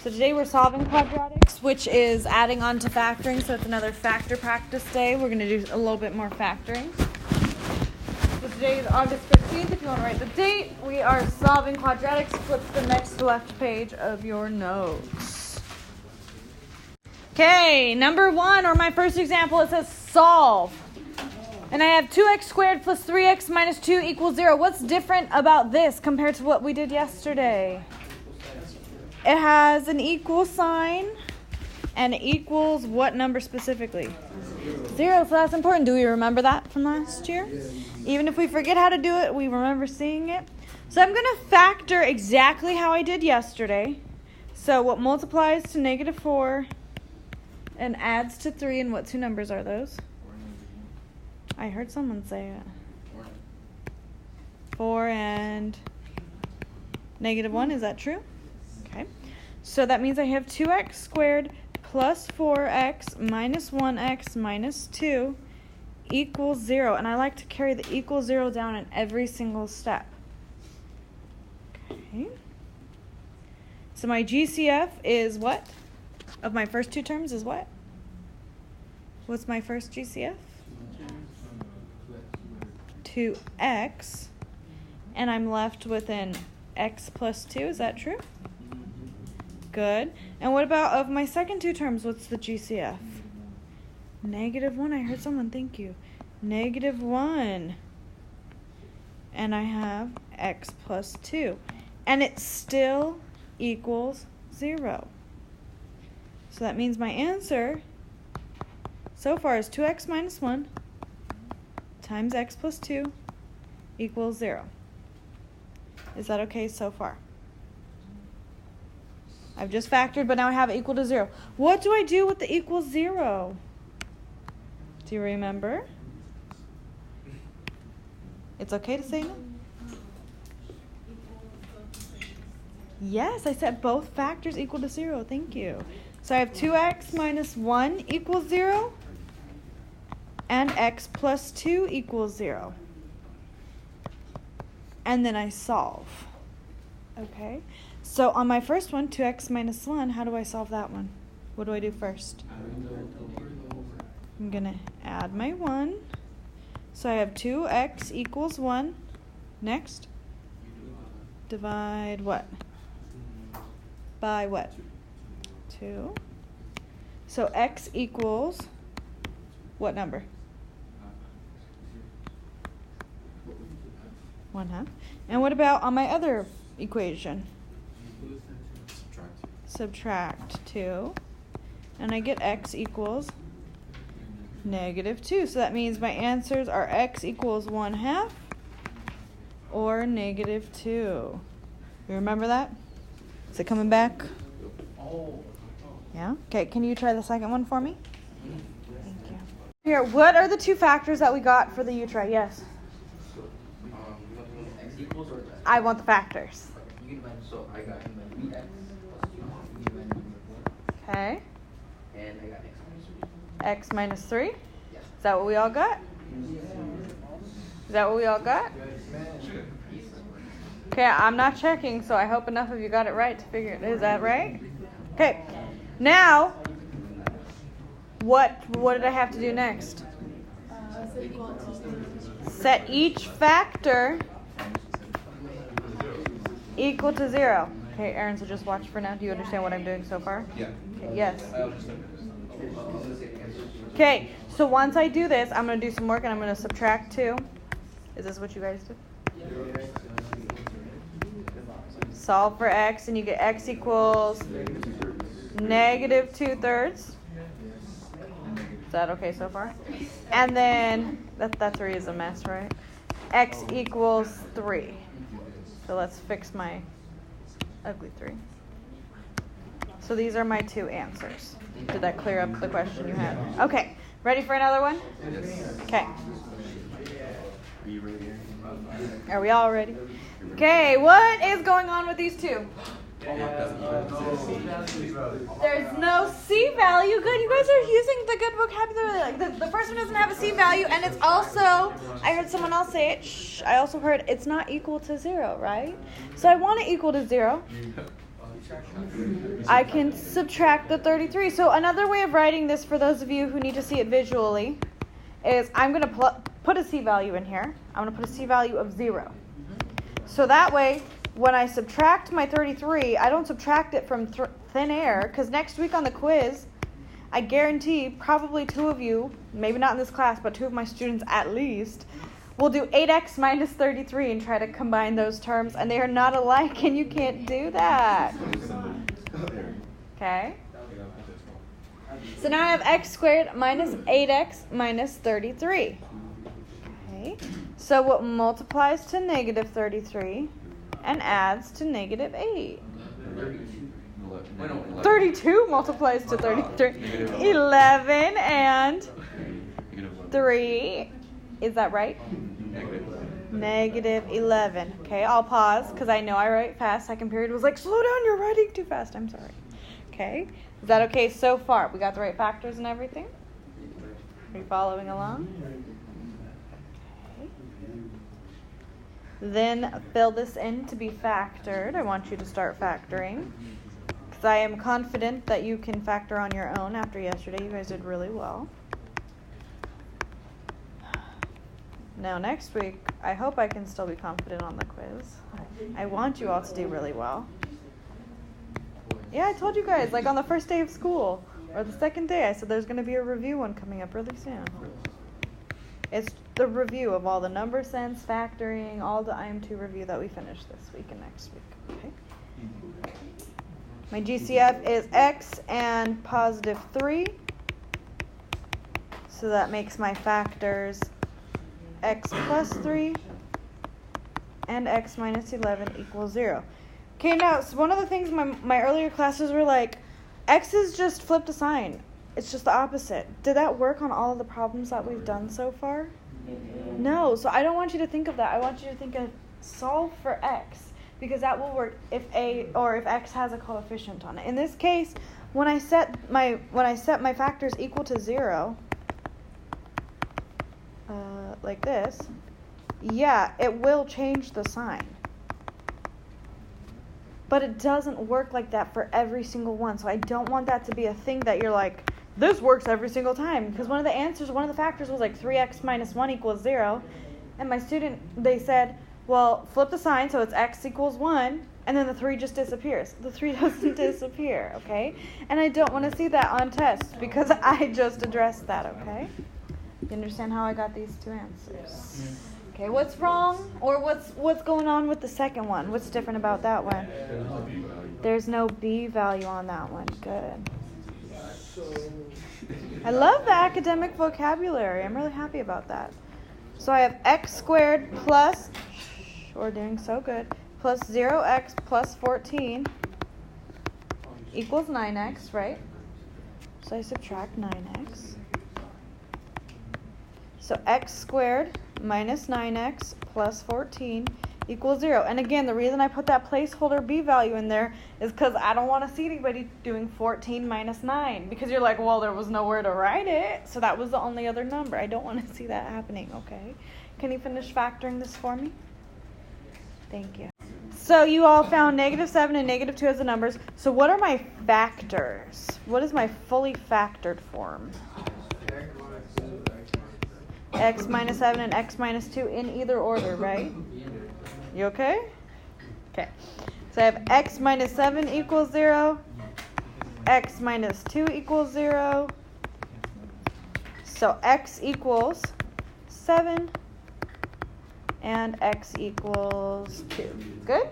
So today we're solving quadratics, which is adding on to factoring. So it's another factor practice day. We're going to do a little bit more factoring. So today is August 15th. If you want to write the date, we are solving quadratics. Flip to the next left page of your notes. Okay, number one, or my first example, it says solve. And I have 2x squared plus 3x minus 2 equals 0. What's different about this compared to what we did yesterday? It has an equal sign and it equals what number specifically? 0, so that's important. Do we remember that from last year? Even if we forget how to do it, we remember seeing it. So I'm going to factor exactly how I did yesterday. So what multiplies to negative 4 and adds to 3, and what two numbers are those? I heard someone say it. 4 and negative 1, is that true? Okay. So that means I have 2x squared plus 4x minus 1x minus 2 equals 0. And I like to carry the equal 0 down in every single step. Okay. So my GCF is what? Of my first two terms is what? What's my first GCF? 2x. And I'm left with an x plus 2. Is that true? Good. And what about of my second two terms? What's the GCF? Negative 1. I heard someone. Thank you. Negative 1. And I have x plus 2. And it still equals 0. So that means my answer so far is 2x minus 1 times x plus 2 equals 0. Is that okay so far? I've just factored, but now I have it equal to 0. What do I do with the equals 0? Do you remember? It's okay to say no? Yes, I said both factors equal to 0. Thank you. So I have 2x minus 1 equals 0. And x plus 2 equals 0. And then I solve. Okay. So on my first one, 2x minus 1, how do I solve that one? What do I do first? I'm going to add my 1. So I have 2x equals 1. Next. Divide what? By what? 2. So x equals what number? 1/2. And what about on my other equation? Subtract 2. And I get x equals negative 2. So that means my answers are x equals 1/2 or negative 2. You remember that? Is it coming back? Yeah? Okay, can you try the second one for me? Thank you. Here, what are the two factors that we got for the U try? Yes? I want the factors. So I got 3x plus 2. Okay. And I got x minus 3. X minus 3? Yes. Is that what we all got? Is that what we all got? Okay, I'm not checking, so I hope enough of you got it right to figure it. Is that right? Okay. Now, what did I have to do next? Set each factor equal to 0. Okay, Aaron, so just watch for now. Do you understand what I'm doing so far? Yeah. Okay, yes. Okay, so once I do this, I'm going to do some work and I'm going to subtract 2. Is this what you guys do? Solve for x and you get x equals negative 2/3. Is that okay so far? And then, that 3 is a mess, right? X equals 3. So let's fix my ugly 3. So these are my two answers. Did that clear up the question you had? Okay. Ready for another one? Okay. Are we all ready? Okay, what is going on with these two? There's no C value. Good, you guys are using the good vocabulary. Like the first one doesn't have a C value, and it's also, I heard someone else say it, I also heard it's not equal to 0, right? So I want it equal to 0. I can subtract the 33. So another way of writing this for those of you who need to see it visually is I'm going to put a C value in here. I'm going to put a C value of 0. So that way, when I subtract my 33, I don't subtract it from thin air, because next week on the quiz, I guarantee probably 2 of you, maybe not in this class, but 2 of my students at least, will do 8x minus 33 and try to combine those terms, and they are not alike, and you can't do that. Okay? So now I have x squared minus 8x minus 33. Okay? So what multiplies to negative 33 and adds to negative 8? 32 multiplies to 33. 11 and 3. Is that right? Negative 11. Okay, I'll pause because I know I write fast. Second period was like, slow down, you're writing too fast. I'm sorry. Okay, is that okay so far? We got the right factors and everything? Are you following along? Okay. Then fill this in to be factored. I want you to start factoring, because I am confident that you can factor on your own after yesterday. You guys did really well. Now next week, I hope I can still be confident on the quiz. I want you all to do really well. Yeah, I told you guys, like on the first day of school, or the second day, I said there's going to be a review one coming up really soon. It's the review of all the number sense, factoring, all the IM2 review that we finished this week and next week. Okay. My GCF is x and positive 3. So that makes my factors x plus 3 and x minus 11 equals 0. Okay, now, so one of the things my earlier classes were like, x is just flipped a sign. It's just the opposite. Did that work on all of the problems that we've done so far? No, so I don't want you to think of that. I want you to think of solve for x, because that will work if if x has a coefficient on it. In this case, when I set my factors equal to 0, like this, yeah, it will change the sign. But it doesn't work like that for every single one. So I don't want that to be a thing that you're like, this works every single time. Because one of the factors was like 3x minus 1 equals 0. And my student, they said, well, flip the sign so it's x equals 1. And then the 3 just disappears. The 3 doesn't disappear, okay? And I don't want to see that on tests because I just addressed that, okay? You understand how I got these 2 answers? Okay, what's wrong, or what's going on with the second one? What's different about that one? There's no b value on that one. Good. I love the academic vocabulary. I'm really happy about that. So I have x squared plus, we're doing so good, plus 0x plus 14 equals 9x, right? So I subtract 9x. So x squared minus 9x plus 14 equals 0. And again, the reason I put that placeholder b value in there is because I don't want to see anybody doing 14 minus 9. Because you're like, well, there was nowhere to write it. So that was the only other number. I don't want to see that happening, okay? Can you finish factoring this for me? Thank you. So you all found negative 7 and negative 2 as the numbers. So what are my factors? What is my fully factored form? X minus 7 and x minus 2 in either order, right? You okay? Okay. So I have x minus 7 equals 0. X minus 2 equals 0. So x equals 7. And x equals 2. Good?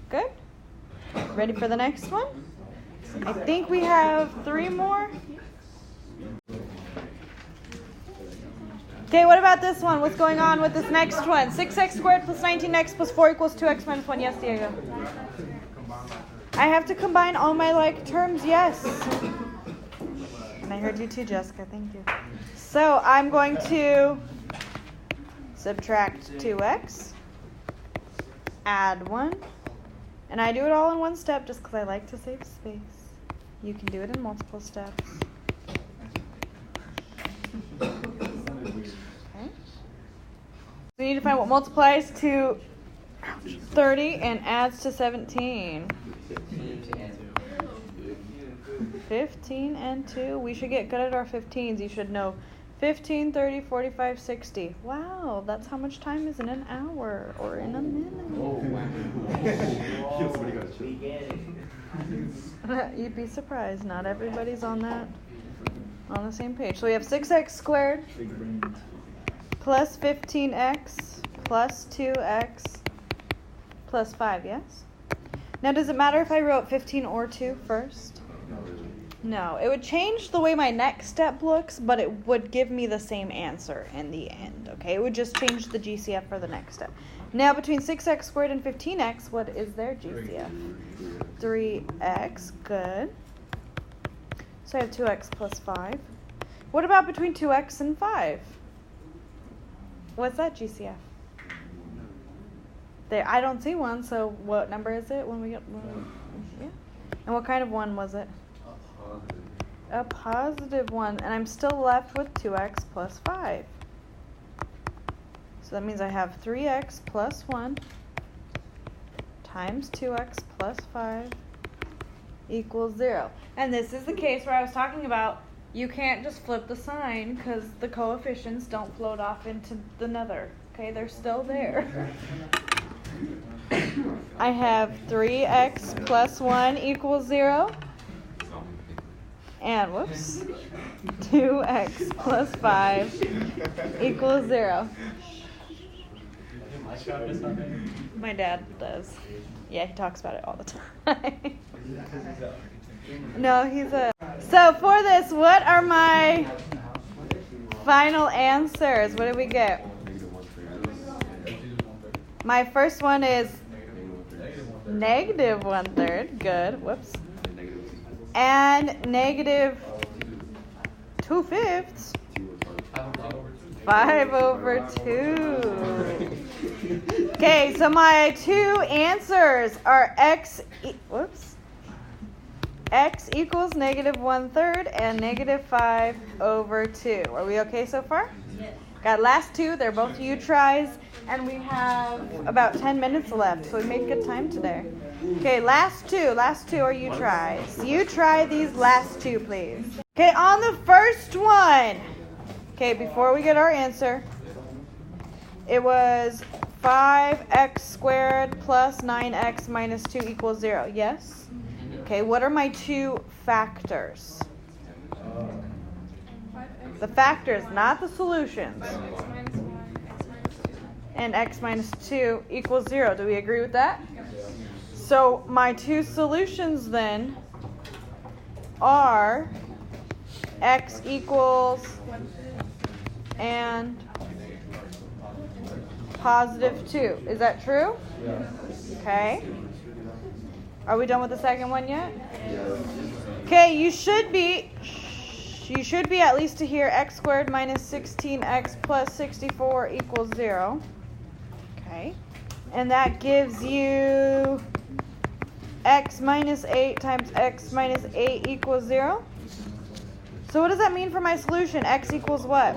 Good? Ready for the next one? I think we have 3 more. Okay, what about this one? What's going on with this next one? 6x squared plus 19x plus 4 equals 2x minus 1. Yes, Diego. I have to combine all my like terms. Yes. And I heard you too, Jessica. Thank you. So I'm going to subtract 2x, add 1, and I do it all in one step just because I like to save space. You can do it in multiple steps. We need to find what multiplies to 30 and adds to 17. 15 and 2. We should get good at our 15s. You should know 15, 30, 45, 60. Wow, that's how much time is in an hour or in a minute. Oh, wow. You'd be surprised. Not everybody's on the same page. So we have 6x squared plus 15x plus 2x plus 5, yes? Now, does it matter if I wrote 15 or 2 first? No. It would change the way my next step looks, but it would give me the same answer in the end, okay? It would just change the GCF for the next step. Now, between 6x squared and 15x, what is their GCF? 3x, good. So I have 2x plus 5. What about between 2x and 5? What's that GCF? There, I don't see one, so what number is it when we get yeah. And what kind of one was it? A positive one. And I'm still left with 2x plus 5. So that means I have 3x plus 1 times 2x plus 5 equals 0. And this is the case where I was talking about you can't just flip the sign because the coefficients don't float off into the nether. Okay, they're still there. I have 3x plus 1 equals 0. And, whoops, 2x plus 5 equals 0. My dad does. Yeah, he talks about it all the time. No, he's a... So for this, what are my final answers? What did we get? My first one is negative 1/3. Good. Whoops. And negative 2/5. 5/2. Okay, so my two answers are x equals negative 1/3 and negative 5/2. Are we okay so far? Yes. Got last two. They're both U tries. And we have about 10 minutes left, so we made good time today. Okay, last two are U tries. You try these last two, please. Okay, on the first one. Okay, before we get our answer, it was 5x squared plus 9x minus 2 equals 0. Yes? Okay, what are my two factors? The factors, not the solutions. And x minus 2 equals 0. Do we agree with that? So my two solutions then are x equals and positive 2. Is that true? Okay. Are we done with the second one yet? Okay, you should be at least to here x squared minus 16x plus 64 equals 0. Okay. And that gives you x minus 8 times x minus 8 equals 0. So what does that mean for my solution? X equals what?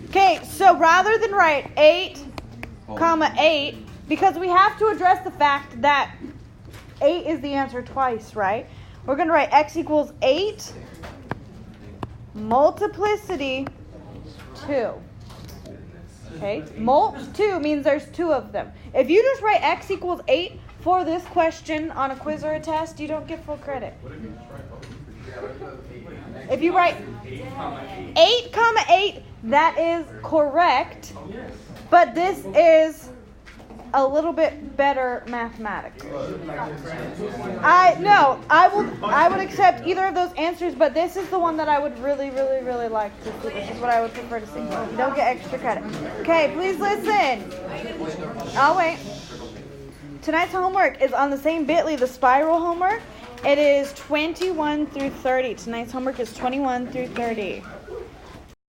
Okay, so rather than write 8, 8, because we have to address the fact that 8 is the answer twice, right? We're going to write x equals 8 multiplicity 2. Okay, mult 2 means there's two of them. If you just write x equals 8 for this question on a quiz or a test, you don't get full credit. If you write 8, 8, that is correct, but this is a little bit better mathematically. I would accept either of those answers, but this is the one that I would really, really, really like to see. This is what I would prefer to see. You don't get extra credit. Okay, please listen. I'll wait. Tonight's homework is on the same Bitly, the spiral homework. It is 21 through 30. Tonight's homework is 21 through 30.